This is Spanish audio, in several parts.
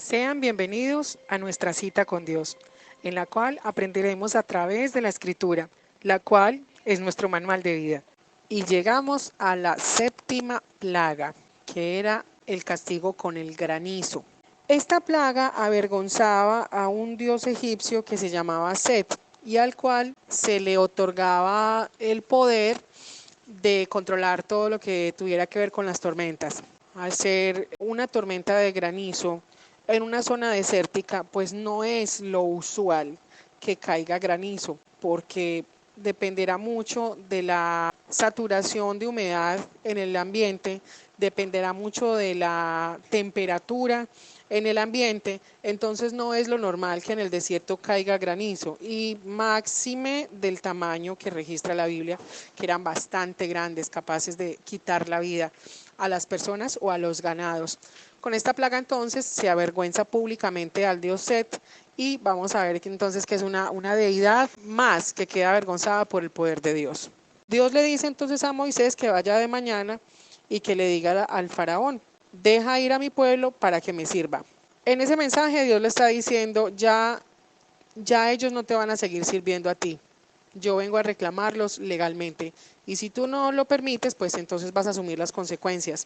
Sean bienvenidos a nuestra cita con Dios, en la cual aprenderemos a través de la Escritura, la cual es nuestro manual de vida. Y llegamos a la séptima plaga, que era el castigo con el granizo. Esta plaga avergonzaba a un dios egipcio que se llamaba Set y al cual se le otorgaba el poder de controlar todo lo que tuviera que ver con las tormentas. Al ser una tormenta de granizo en una zona desértica, pues no es lo usual que caiga granizo, porque dependerá mucho de la saturación de humedad en el ambiente, dependerá mucho de la temperatura en el ambiente, entonces no es lo normal que en el desierto caiga granizo, y máxime del tamaño que registra la Biblia, que eran bastante grandes, capaces de quitar la vida a las personas o a los ganados. Con esta plaga entonces se avergüenza públicamente al dios Set, y vamos a ver que entonces que es una deidad más que queda avergonzada por el poder de Dios. Dios le dice entonces a Moisés que vaya de mañana y que le diga al faraón: deja ir a mi pueblo para que me sirva. En ese mensaje Dios le está diciendo: ya ellos no te van a seguir sirviendo a ti. Yo vengo a reclamarlos legalmente. Y si tú no lo permites, pues entonces vas a asumir las consecuencias.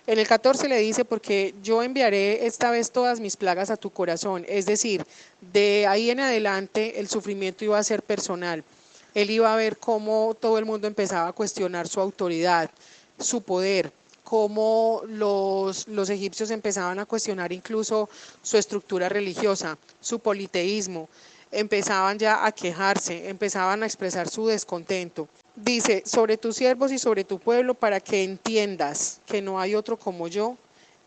En el 14 le dice: porque yo enviaré esta vez todas mis plagas a tu corazón. Es decir, de ahí en adelante el sufrimiento iba a ser personal. Él iba a ver cómo todo el mundo empezaba a cuestionar su autoridad, su poder, cómo los egipcios empezaban a cuestionar incluso su estructura religiosa, su politeísmo. Empezaban ya a quejarse, empezaban a expresar su descontento. Dice: sobre tus siervos y sobre tu pueblo, para que entiendas que no hay otro como yo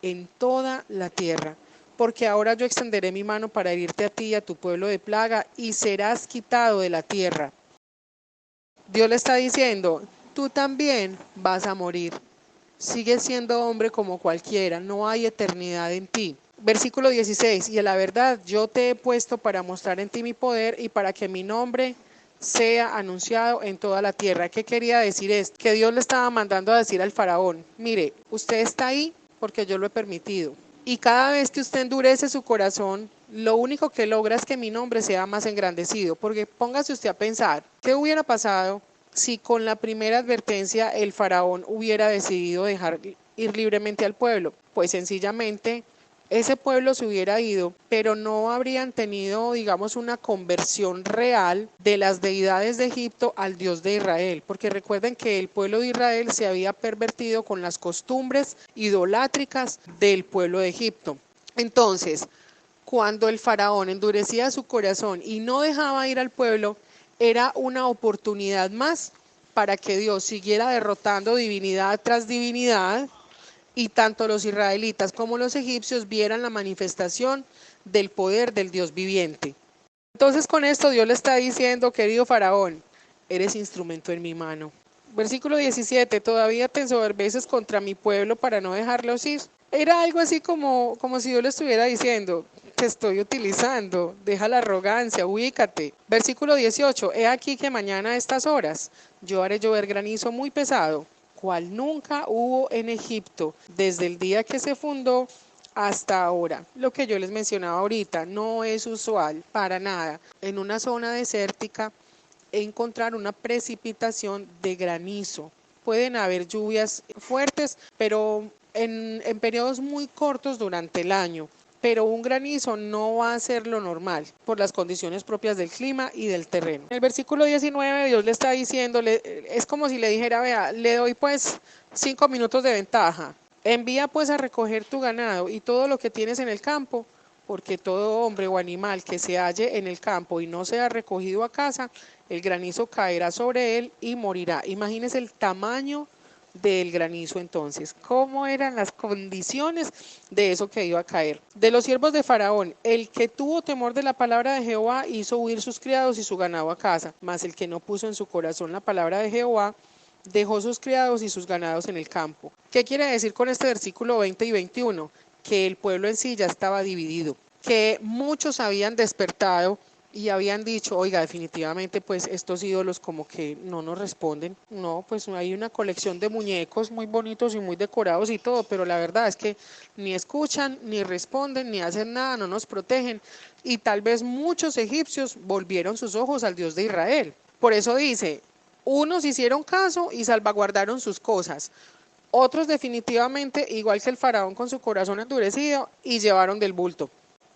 en toda la tierra. Porque ahora yo extenderé mi mano para herirte a ti y a tu pueblo de plaga, y serás quitado de la tierra. Dios le está diciendo: tú también vas a morir. Sigues siendo hombre como cualquiera, no hay eternidad en ti. Versículo 16: y a la verdad yo te he puesto para mostrar en ti mi poder y para que mi nombre sea anunciado en toda la tierra. ¿Qué quería decir esto? Que Dios le estaba mandando a decir al faraón: mire, usted está ahí porque yo lo he permitido. Y cada vez que usted endurece su corazón, lo único que logra es que mi nombre sea más engrandecido. Porque póngase usted a pensar, ¿qué hubiera pasado si con la primera advertencia el faraón hubiera decidido dejar ir libremente al pueblo? Pues sencillamente ese pueblo se hubiera ido, pero no habrían tenido, digamos, una conversión real de las deidades de Egipto al Dios de Israel, porque recuerden que el pueblo de Israel se había pervertido con las costumbres idolátricas del pueblo de Egipto. Entonces, cuando el faraón endurecía su corazón y no dejaba ir al pueblo, era una oportunidad más para que Dios siguiera derrotando divinidad tras divinidad, y tanto los israelitas como los egipcios vieran la manifestación del poder del Dios viviente. Entonces con esto Dios le está diciendo: querido faraón, eres instrumento en mi mano. Versículo 17: todavía te ensoberbeces contra mi pueblo para no dejarlos ir. Era algo así como si Dios le estuviera diciendo: te estoy utilizando, deja la arrogancia, ubícate. Versículo 18: he aquí que mañana a estas horas yo haré llover granizo muy pesado, cual nunca hubo en Egipto desde el día que se fundó hasta ahora. Lo que yo les mencionaba ahorita, no es usual para nada en una zona desértica encontrar una precipitación de granizo. Pueden haber lluvias fuertes, pero en periodos muy cortos durante el año. Pero un granizo no va a ser lo normal por las condiciones propias del clima y del terreno. En el versículo 19 Dios le está diciendo, es como si le dijera: vea, le doy pues 5 minutos de ventaja. Envía pues a recoger tu ganado y todo lo que tienes en el campo, porque todo hombre o animal que se halle en el campo y no sea recogido a casa, el granizo caerá sobre él y morirá. Imagínense el tamaño del granizo entonces, cómo eran las condiciones de eso que iba a caer. De los siervos de Faraón, el que tuvo temor de la palabra de Jehová hizo huir sus criados y su ganado a casa, mas el que no puso en su corazón la palabra de Jehová dejó sus criados y sus ganados en el campo. ¿Qué quiere decir con este versículo 20 y 21? Que el pueblo en sí ya estaba dividido, que muchos habían despertado y habían dicho, oiga, definitivamente pues estos ídolos como que no nos responden. No, pues hay una colección de muñecos muy bonitos y muy decorados y todo, pero la verdad es que ni escuchan, ni responden, ni hacen nada, no nos protegen. Y tal vez muchos egipcios volvieron sus ojos al Dios de Israel. Por eso dice, unos hicieron caso y salvaguardaron sus cosas. Otros definitivamente, igual que el faraón con su corazón endurecido, y llevaron del bulto.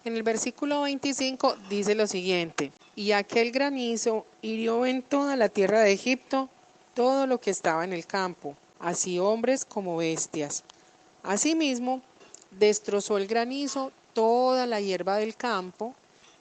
En el versículo 25 dice lo siguiente, y aquel granizo hirió en toda la tierra de Egipto todo lo que estaba en el campo, así hombres como bestias. Asimismo, destrozó el granizo toda la hierba del campo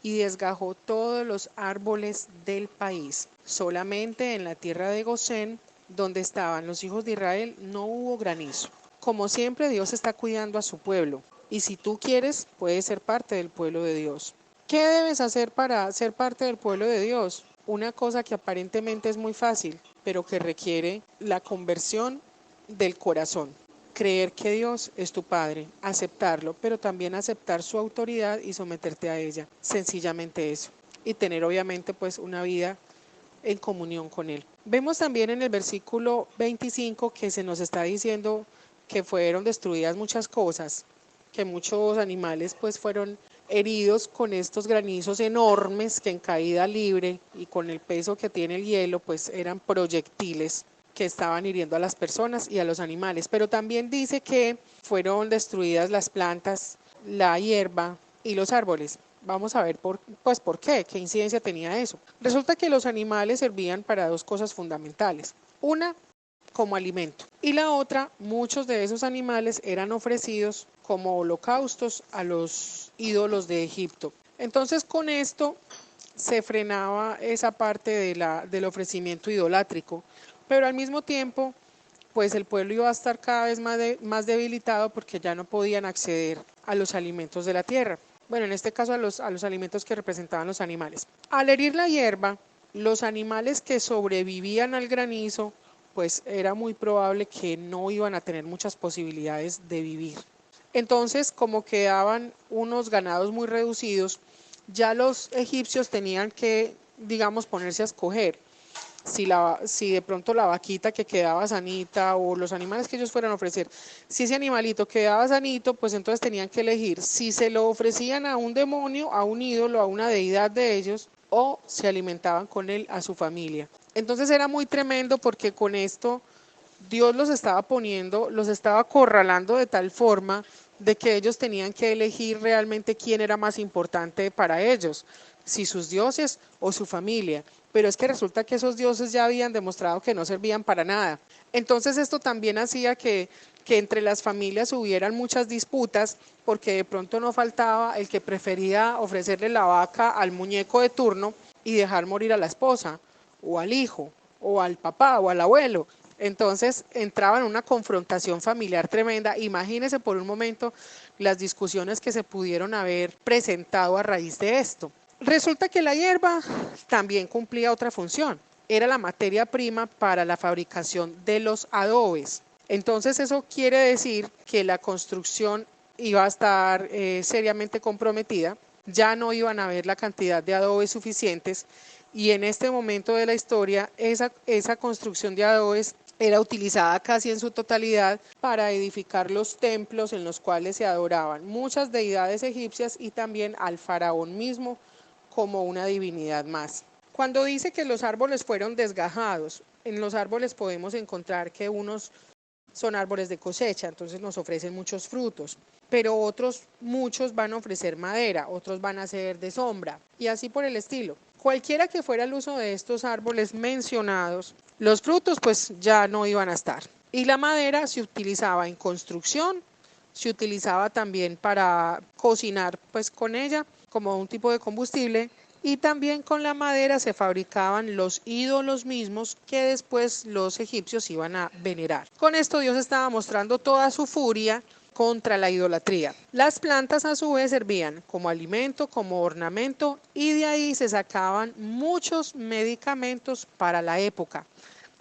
y desgajó todos los árboles del país. Solamente en la tierra de Gosén, donde estaban los hijos de Israel, no hubo granizo. Como siempre, Dios está cuidando a su pueblo. Y si tú quieres, puedes ser parte del pueblo de Dios. ¿Qué debes hacer para ser parte del pueblo de Dios? Una cosa que aparentemente es muy fácil, pero que requiere la conversión del corazón. Creer que Dios es tu Padre, aceptarlo, pero también aceptar su autoridad y someterte a ella. Sencillamente eso. Y tener obviamente pues una vida en comunión con Él. Vemos también en el versículo 25 que se nos está diciendo que fueron destruidas muchas cosas, que muchos animales pues fueron heridos con estos granizos enormes que en caída libre y con el peso que tiene el hielo pues eran proyectiles que estaban hiriendo a las personas y a los animales. Pero también dice que fueron destruidas las plantas, la hierba y los árboles. Vamos a ver por qué incidencia tenía eso. Resulta que los animales servían para dos cosas fundamentales. Una, como alimento. Y la otra, muchos de esos animales eran ofrecidos como holocaustos a los ídolos de Egipto. Entonces con esto se frenaba esa parte del ofrecimiento idolátrico, pero al mismo tiempo pues el pueblo iba a estar cada vez más debilitado porque ya no podían acceder a los alimentos de la tierra. Bueno, en este caso a los alimentos que representaban los animales. Al herir la hierba, los animales que sobrevivían al granizo, pues era muy probable que no iban a tener muchas posibilidades de vivir. Entonces, como quedaban unos ganados muy reducidos, ya los egipcios tenían que, digamos, ponerse a escoger si de pronto la vaquita que quedaba sanita o los animales que ellos fueran a ofrecer, si ese animalito quedaba sanito, pues entonces tenían que elegir si se lo ofrecían a un demonio, a un ídolo, a una deidad de ellos, o se alimentaban con él a su familia. Entonces era muy tremendo porque con esto Dios los estaba poniendo, los estaba acorralando de tal forma de que ellos tenían que elegir realmente quién era más importante para ellos, si sus dioses o su familia. Pero es que resulta que esos dioses ya habían demostrado que no servían para nada. Entonces esto también hacía que entre las familias hubieran muchas disputas porque de pronto no faltaba el que prefería ofrecerle la vaca al muñeco de turno y dejar morir a la esposa o al hijo o al papá o al abuelo. Entonces entraba en una confrontación familiar tremenda. Imagínense por un momento las discusiones que se pudieron haber presentado a raíz de esto. Resulta que la hierba también cumplía otra función. Era la materia prima para la fabricación de los adobes. Entonces eso quiere decir que la construcción iba a estar seriamente comprometida. Ya no iban a haber la cantidad de adobes suficientes y en este momento de la historia esa construcción de adobes era utilizada casi en su totalidad para edificar los templos en los cuales se adoraban muchas deidades egipcias y también al faraón mismo como una divinidad más. Cuando dice que los árboles fueron desgajados, en los árboles podemos encontrar que unos son árboles de cosecha, entonces nos ofrecen muchos frutos, pero otros muchos van a ofrecer madera, otros van a ser de sombra y así por el estilo. Cualquiera que fuera el uso de estos árboles mencionados, los frutos pues ya no iban a estar. Y la madera se utilizaba en construcción, se utilizaba también para cocinar pues con ella como un tipo de combustible y también con la madera se fabricaban los ídolos mismos que después los egipcios iban a venerar. Con esto Dios estaba mostrando toda su furia contra la idolatría. Las plantas a su vez servían como alimento, como ornamento y de ahí se sacaban muchos medicamentos para la época.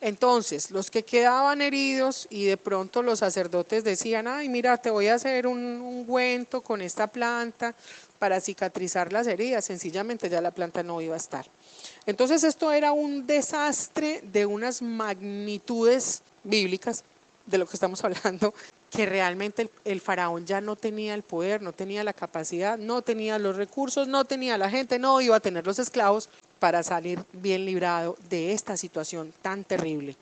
Entonces, los que quedaban heridos y de pronto los sacerdotes decían, ay, mira, te voy a hacer un ungüento con esta planta para cicatrizar las heridas, sencillamente ya la planta no iba a estar. Entonces esto era un desastre de unas magnitudes bíblicas de lo que estamos hablando, que realmente el faraón ya no tenía el poder, no tenía la capacidad, no tenía los recursos, no tenía la gente, no iba a tener los esclavos para salir bien librado de esta situación tan terrible.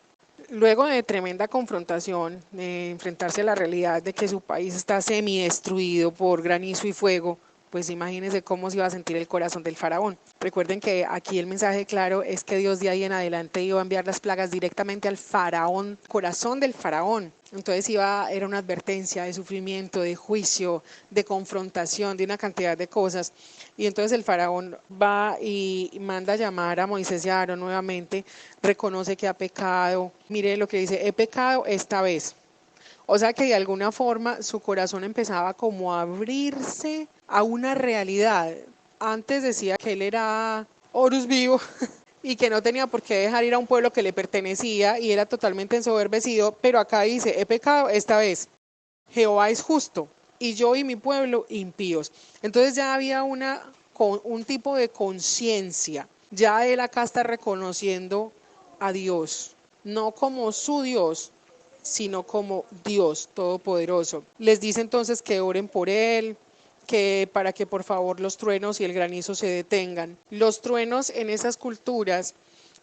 Luego de tremenda confrontación, de enfrentarse a la realidad de que su país está semidestruido por granizo y fuego, pues imagínense cómo se iba a sentir el corazón del faraón. Recuerden que aquí el mensaje claro es que Dios de ahí en adelante iba a enviar las plagas directamente al faraón, corazón del faraón. Entonces era una advertencia de sufrimiento, de juicio, de confrontación, de una cantidad de cosas. Y entonces el faraón va y manda a llamar a Moisés y a Aarón nuevamente, reconoce que ha pecado. Mire lo que dice, he pecado esta vez. O sea que de alguna forma su corazón empezaba como a abrirse a una realidad. Antes decía que él era Horus vivo y que no tenía por qué dejar ir a un pueblo que le pertenecía y era totalmente ensoberbecido, pero acá dice, he pecado esta vez. Jehová es justo y yo y mi pueblo impíos. Entonces ya había un tipo de conciencia. Ya él acá está reconociendo a Dios, no como su Dios, sino como Dios Todopoderoso. Les dice entonces que oren por él, que para que por favor los truenos y el granizo se detengan. Los truenos en esas culturas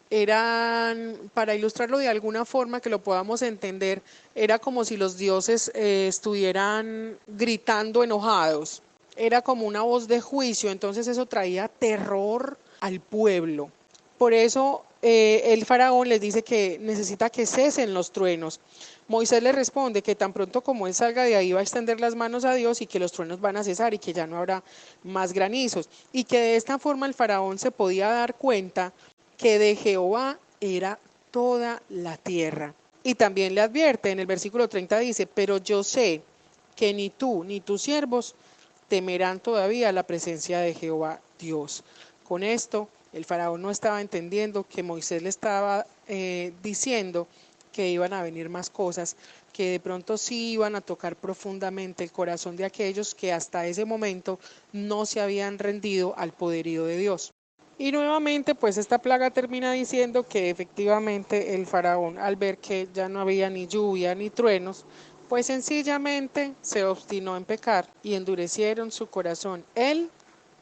eran, para ilustrarlo de alguna forma que lo podamos entender, era como si los dioses estuvieran gritando enojados. Era como una voz de juicio, entonces eso traía terror al pueblo. Por eso el faraón les dice que necesita que cesen los truenos. Moisés le responde que tan pronto como él salga de ahí va a extender las manos a Dios y que los truenos van a cesar y que ya no habrá más granizos. Y que de esta forma el faraón se podía dar cuenta que de Jehová era toda la tierra. Y también le advierte, en el versículo 30 dice, pero yo sé que ni tú ni tus siervos temerán todavía la presencia de Jehová Dios. Con esto, el faraón no estaba entendiendo que Moisés le estaba diciendo que iban a venir más cosas, que de pronto sí iban a tocar profundamente el corazón de aquellos que hasta ese momento no se habían rendido al poderío de Dios. Y nuevamente, pues esta plaga termina diciendo que efectivamente el faraón, al ver que ya no había ni lluvia ni truenos, pues sencillamente se obstinó en pecar y endurecieron su corazón, él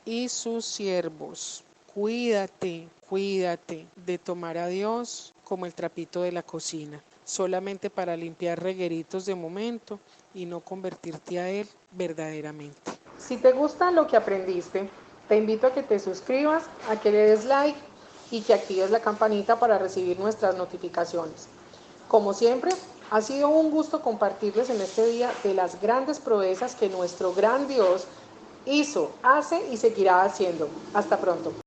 y sus siervos. Cuídate, cuídate de tomar a Dios como el trapito de la cocina, solamente para limpiar regueritos de momento y no convertirte a Él verdaderamente. Si te gusta lo que aprendiste, te invito a que te suscribas, a que le des like y que actives la campanita para recibir nuestras notificaciones. Como siempre, ha sido un gusto compartirles en este día de las grandes proezas que nuestro gran Dios hizo, hace y seguirá haciendo. Hasta pronto.